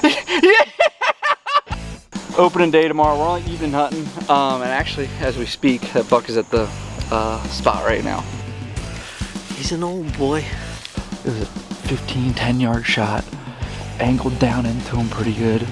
Yeah. Opening day tomorrow. We're only evening hunting, and actually, as we speak, that buck is at the spot right now. He's an old boy. It was a 15, 10-yard shot, angled down into him pretty good.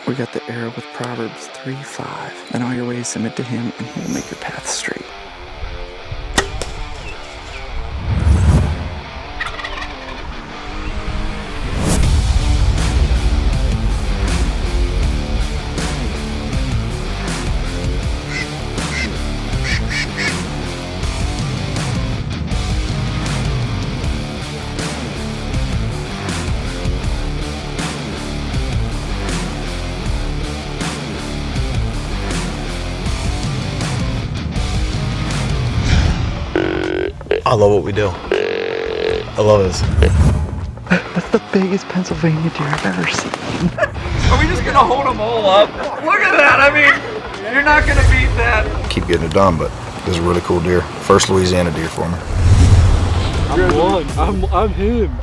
We got the arrow with Proverbs 3:5. And all your ways submit to him, and he will make your path straight. I love what we do. I love this. That's the biggest Pennsylvania deer I've ever seen. Are we just gonna hold them all up? Look at that, I mean, you're not gonna beat that. Keep getting it done, but this is a really cool deer. First Louisiana deer for me. I'm him.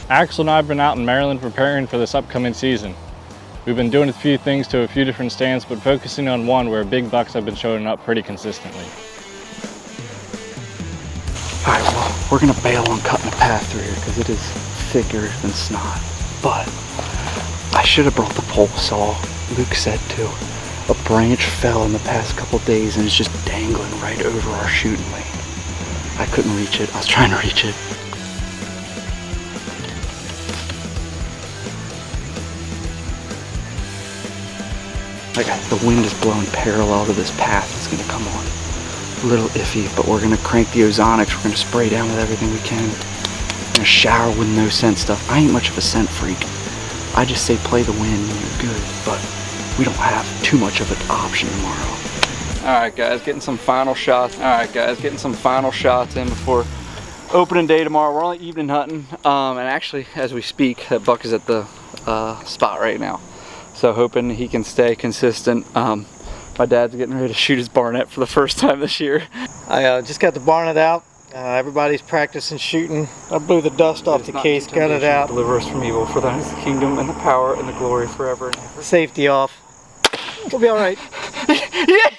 Axel and I have been out in Maryland preparing for this upcoming season. We've been doing a few things to a few different stands, but focusing on one where big bucks have been showing up pretty consistently. All right, well, we're gonna bail on cutting a path through here because it is thicker than snot. But I should have brought the pole saw. Luke said to. A branch fell in the past couple days and it's just dangling right over our shooting lane. I couldn't reach it. I was trying to reach it. Like the wind is blowing parallel to this path that's gonna come on. A little iffy, but we're gonna crank the ozonics. We're gonna spray down with everything we can. We're gonna shower with no scent stuff. I ain't much of a scent freak. I just say play the wind and you're good, but we don't have too much of an option tomorrow. All right, guys, getting some final shots. All right, guys, getting some final shots in before opening day tomorrow. We're only evening hunting, and actually, as we speak, that buck is at the spot right now. So hoping he can stay consistent. My dad's getting ready to shoot his barnet for the first time this year. I just got the barnet out. Everybody's practicing shooting. I blew the dust off the case, got it out. Deliver us from evil, for thine is the kingdom and the power and the glory forever and ever. Safety off. We'll be all right. Yeah.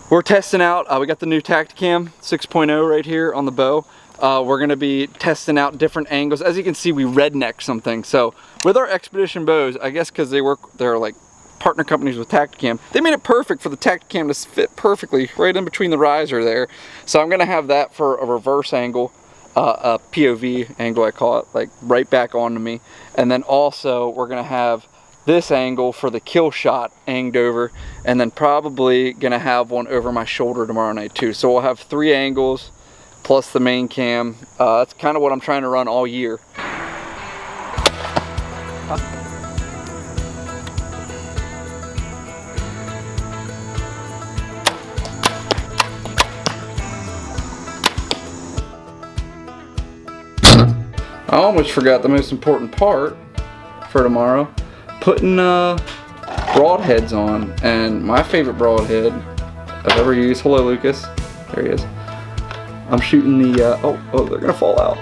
We're testing out, we got the new Tacticam 6.0 right here on the bow. We're gonna be testing out different angles. As you can see, we redneck something. So with our Expedition bows, I guess because they're like partner companies with Tacticam, they made it perfect for the Tacticam to fit perfectly right in between the riser there. So I'm gonna have that for a reverse angle, a POV angle I call it, like right back onto me. And then also we're gonna have this angle for the kill shot anged over, and then probably gonna have one over my shoulder tomorrow night too. So we'll have 3 angles plus the main cam. That's kind of what I'm trying to run all year. I almost forgot the most important part for tomorrow. Putting broadheads on, and my favorite broadhead I've ever used. Hello, Lucas. There he is. I'm shooting the, oh, they're gonna fall out.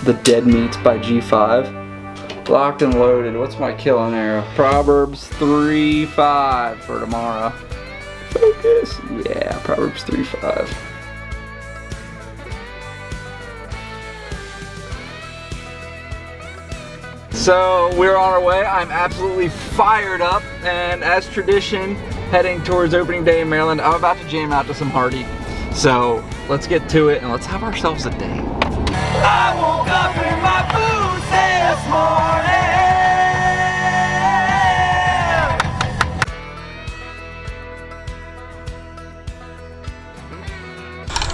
The Dead Meats by G5. Locked and loaded. What's my killing arrow? Proverbs 3:5 for tomorrow. Focus. Yeah, Proverbs 3:5. So we're on our way. I'm absolutely fired up, and as tradition, heading towards opening day in Maryland, I'm about to jam out to some Hardy. So let's get to it and let's have ourselves a day. I woke up in my boots this morning.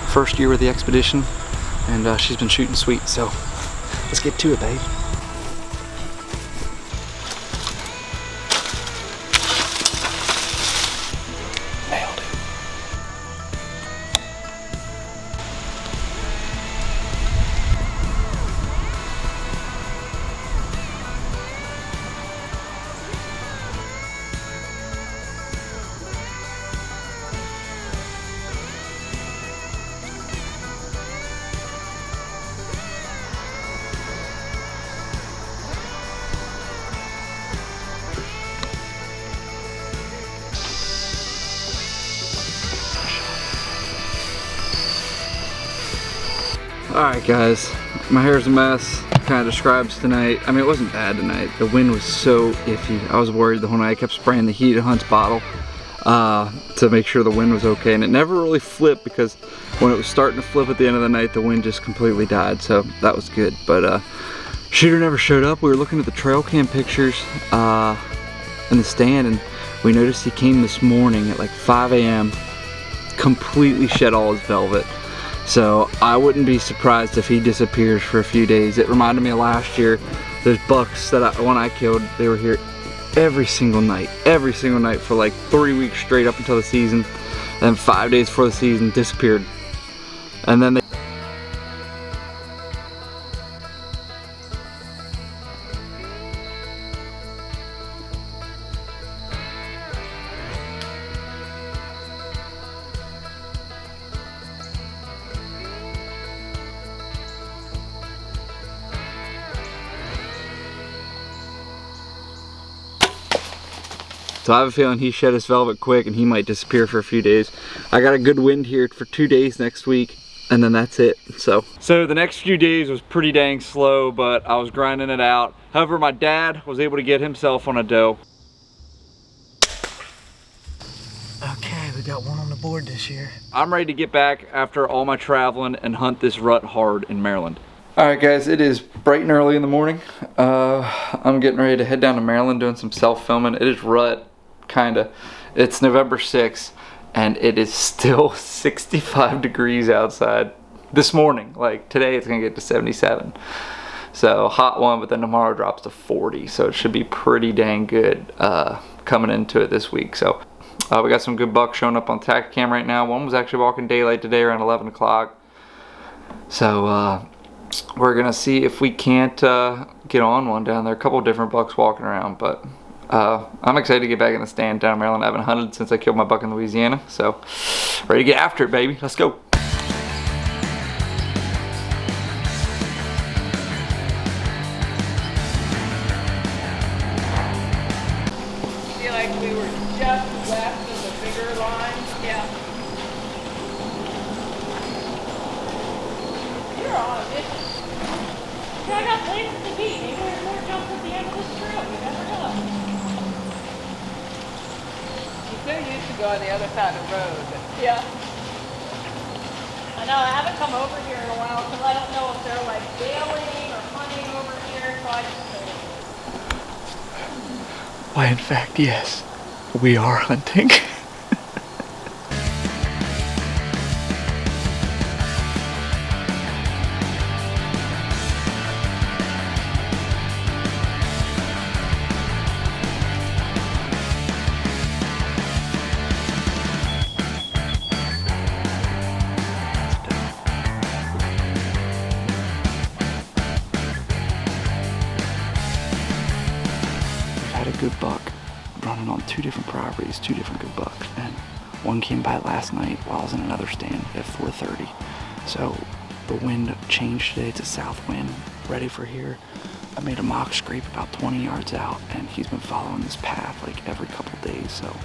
First year with the Expedition, and she's been shooting sweet, so Let's get to it, babe. Nailed it. Alright guys, my hair's a mess. Kind of describes tonight. I mean, it wasn't bad tonight. The wind was so iffy. I was worried the whole night. I kept spraying the heat at Hunt's bottle to make sure the wind was okay. And it never really flipped because when it was starting to flip at the end of the night, the wind just completely died. So that was good. But shooter never showed up. We were looking at the trail cam pictures in the stand, and we noticed he came this morning at like 5 a.m. completely shed all his velvet. So I wouldn't be surprised if he disappears for a few days. It reminded me of last year. Those bucks that when I killed, they were here every single night for like 3 weeks straight up until the season. Then 5 days before the season, disappeared. And then they So I have a feeling he shed his velvet quick and he might disappear for a few days. I got a good wind here for 2 days next week, and then that's it. So the next few days was pretty dang slow, but I was grinding it out. However, my dad was able to get himself on a doe. Okay, we got one on the board this year. I'm ready to get back after all my traveling and hunt this rut hard in Maryland. Alright guys, it is bright and early in the morning. I'm getting ready to head down to Maryland doing some self-filming. It is rut, kinda. It's November 6th and it is still 65 degrees outside this morning. Like today it's gonna get to 77. So hot one, but then tomorrow drops to 40. So it should be pretty dang good coming into it this week. So we got some good bucks showing up on Tacticam right now. One was actually walking daylight today around 11 o'clock. So we're gonna see if we can't get on one down there. A couple of different bucks walking around, but I'm excited to get back in the stand down in Maryland. I haven't hunted since I killed my buck in Louisiana, so ready to get after it, baby. Let's go. I feel like we were just west of the bigger line. Yeah. You're on a mission. I got places to be. Maybe there's more jumps at the end of this trail. You never know. You're so used to going the other side of the road. Yeah. I know. I haven't come over here in a while because I don't know if they're like bailing or hunting over here. So I just Why, in fact, yes, we are hunting. Had a good buck running on 2 different properties, 2 different good bucks, and one came by last night while I was in another stand at 4:30. So the wind changed today to south wind, ready for here. I made a mock scrape about 20 yards out, and he's been following this path like every couple days. So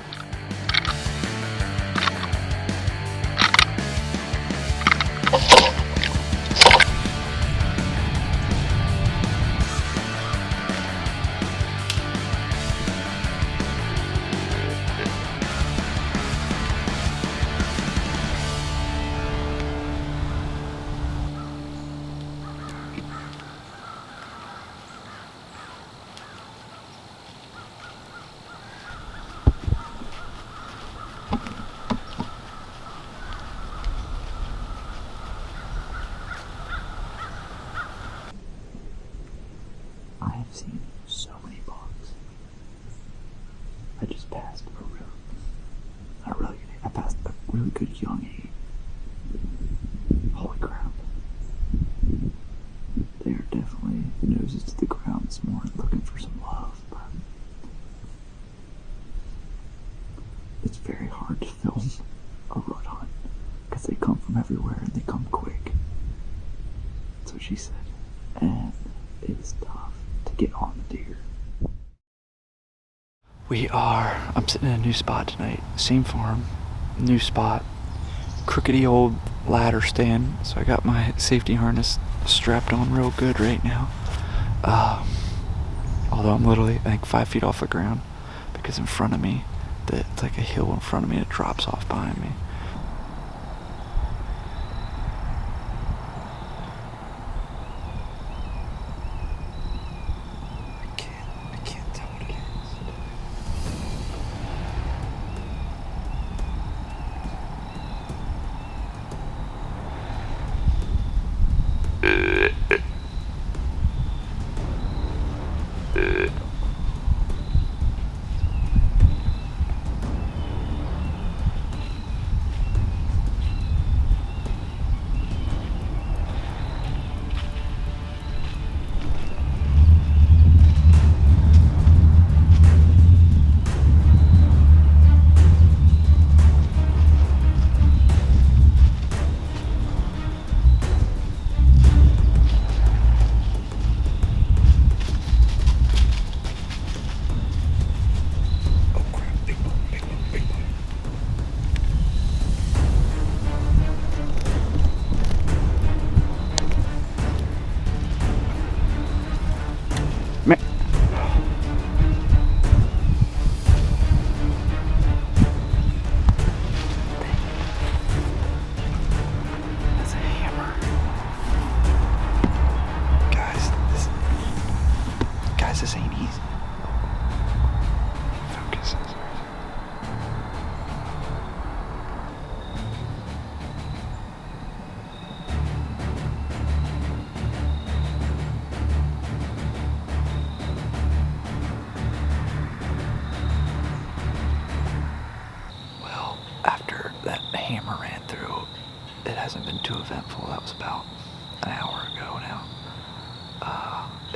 I have seen so many bugs. I just passed I passed a really good young 8. Holy crap. They are definitely noses to the ground this morning looking for some love, but it's very hard to film a rut hunt because they come from everywhere and they come quick. That's what she said. And it is tough to get on the deer. I'm sitting in a new spot tonight. Same farm, new spot, crookedy old ladder stand. So I got my safety harness strapped on real good right now. Although I'm literally, I think, 5 feet off the ground because in front of me, it's like a hill in front of me and it drops off behind me. I can't tell what it is. This ain't easy. Focus. Well, after that hammer ran through, it hasn't been too eventful. That was about an hour ago now.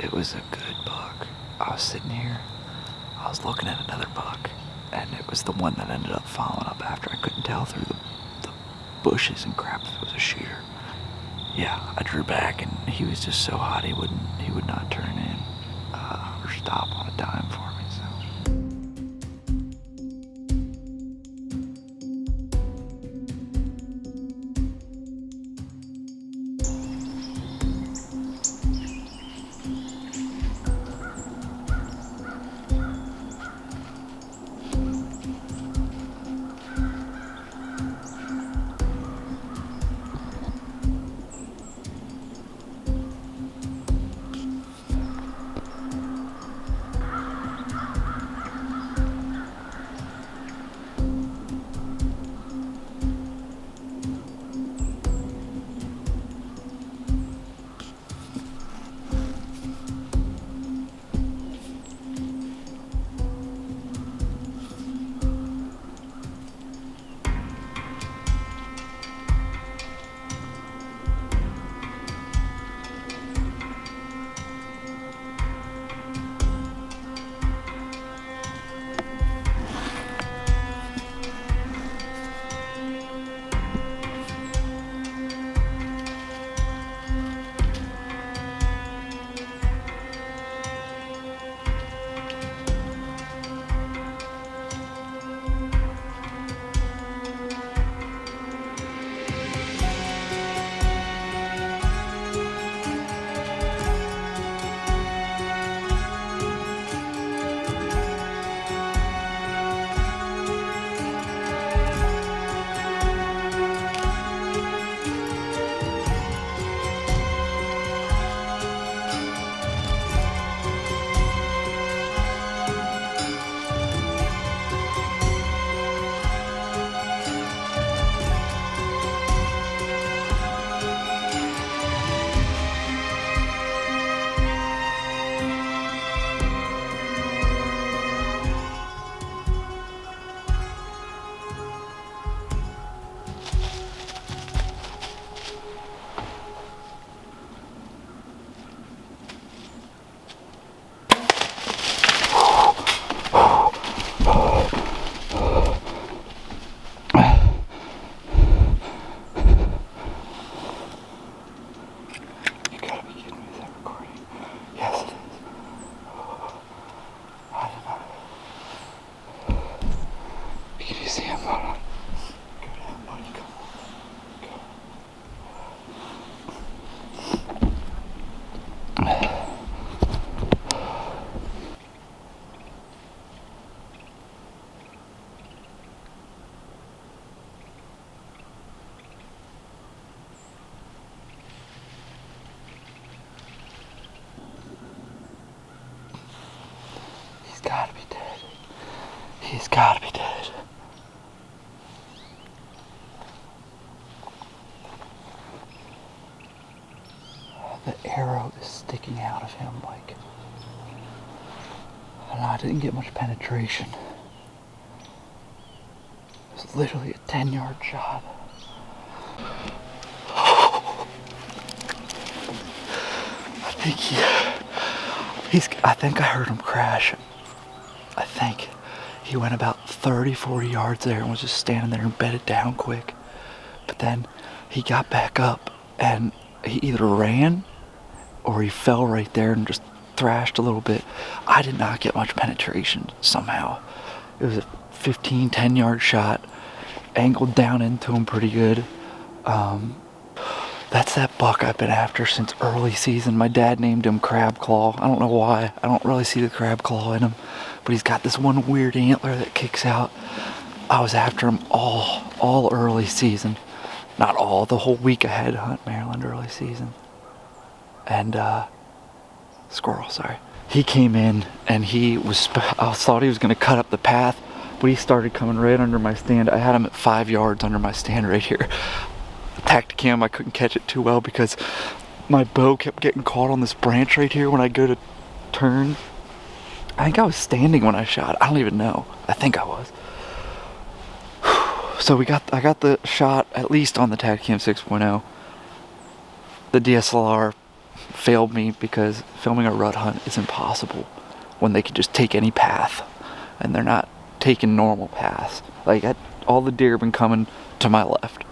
It was a good buck. I was sitting here, I was looking at another buck, and it was the one that ended up following up after. I couldn't tell through the bushes and crap if it was a shooter. Yeah, I drew back, and he was just so hot he would not turn in or stop on a dime for me. So. He's gotta be dead. The arrow is sticking out of him like... And I didn't get much penetration. It was literally a 10-yard shot. I think I heard him crash. I think he went about 30, 40 yards there and was just standing there and bedded down quick. But then he got back up and he either ran or he fell right there and just thrashed a little bit. I did not get much penetration somehow. It was a 15, 10-yard shot, angled down into him pretty good. That's that buck I've been after since early season. My dad named him Crab Claw. I don't know why. I don't really see the crab claw in him, but he's got this one weird antler that kicks out. I was after him all early season. Not all, the whole week I had to hunt Maryland early season. And, squirrel, sorry. He came in and I thought he was gonna cut up the path, but he started coming right under my stand. I had him at 5 yards under my stand right here. Tacticam, I couldn't catch it too well because my bow kept getting caught on this branch right here when I go to turn. I think I was standing when I shot. I don't even know. I think I was. So I got the shot at least on the Tacticam 6.0. The DSLR failed me because filming a rut hunt is impossible when they can just take any path and they're not taking normal paths. Like all the deer have been coming to my left.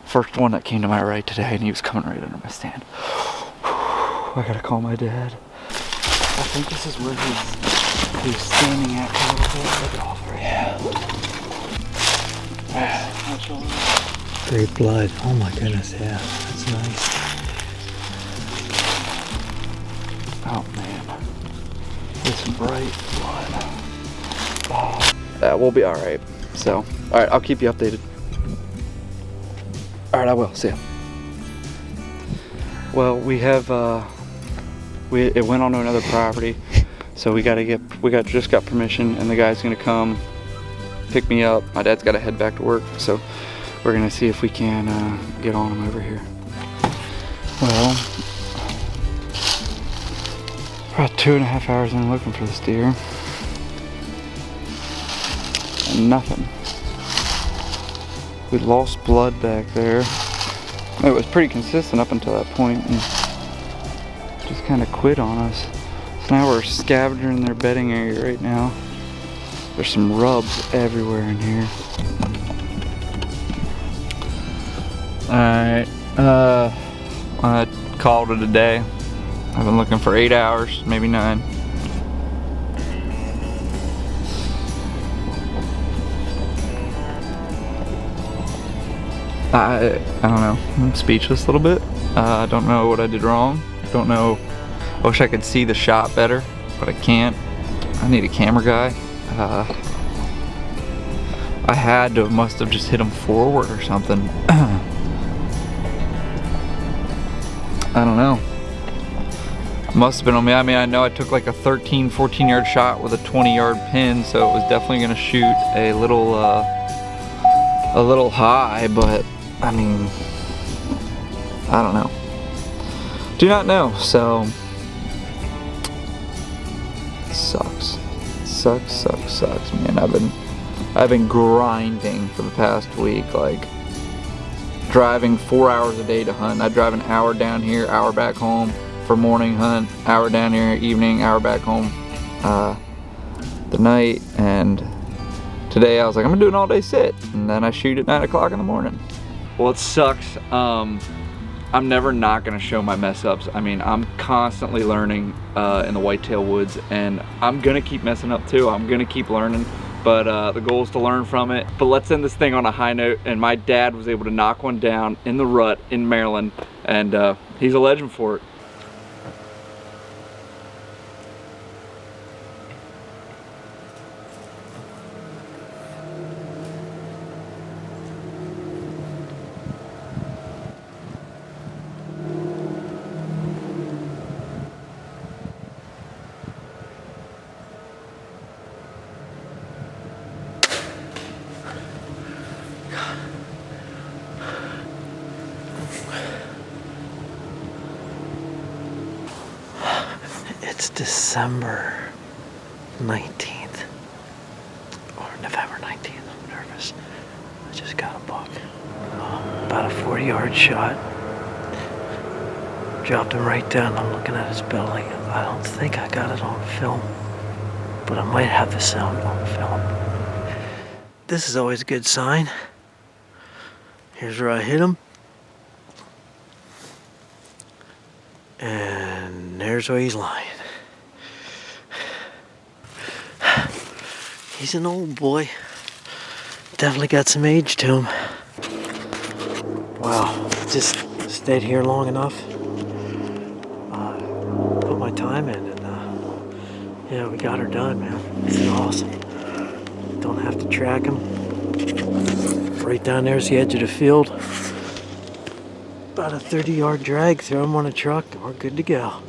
First one that came to my right today and he was coming right under my stand. I gotta call my dad. I think this is where he's standing at a little bit. Look off right here. Great blood. Oh my goodness, yeah. That's nice. Oh man. This bright blood. Oh. We'll be alright. So, alright, I'll keep you updated. Alright, I will. See ya. Well, we have, it went on to another property, so we just got permission, and the guy's gonna come pick me up. My dad's gotta head back to work, so we're gonna see if we can get on him over here. Well, about 2.5 hours in looking for this deer, and nothing. We lost blood back there. It was pretty consistent up until that point and just kind of quit on us. So now we're scavenging their bedding area right now. There's some rubs everywhere in here. Alright, I called it a day. I've been looking for 8 hours, maybe 9. I don't know, I'm speechless a little bit. I don't know what I did wrong. Don't know, I wish I could see the shot better, but I can't. I need a camera guy. I must have just hit him forward or something. I don't know. Must have been on me. I mean, I know I took like a 13, 14 yard shot with a 20-yard pin, so it was definitely gonna shoot a little high, but I mean, I don't know. Do not know, so sucks. Sucks, man. I've been grinding for the past week, like driving 4 hours a day to hunt. I drive an hour down here, hour back home for morning hunt, hour down here, evening, hour back home the night, and today I was like, I'm gonna do an all-day sit, and then I shoot at 9 o'clock in the morning. Well, it sucks. I'm never not gonna show my mess ups. I mean, I'm constantly learning in the whitetail woods, and I'm gonna keep messing up too. I'm gonna keep learning, but the goal is to learn from it. But let's end this thing on a high note, and my dad was able to knock one down in the rut in Maryland, and he's a legend for it. It's December 19th. Or November 19th. I'm nervous. I just got a buck. About a 40-yard shot. Dropped him right down. I'm looking at his belly. I don't think I got it on film. But I might have the sound on film. This is always a good sign. Here's where I hit him. And there's where he's lying. He's an old boy. Definitely got some age to him. Wow, just stayed here long enough. Put my time in and yeah, we got her done, man. This is awesome. Don't have to track him. Right down there's the edge of the field. About a 30-yard drag, throw him on a truck, and we're good to go.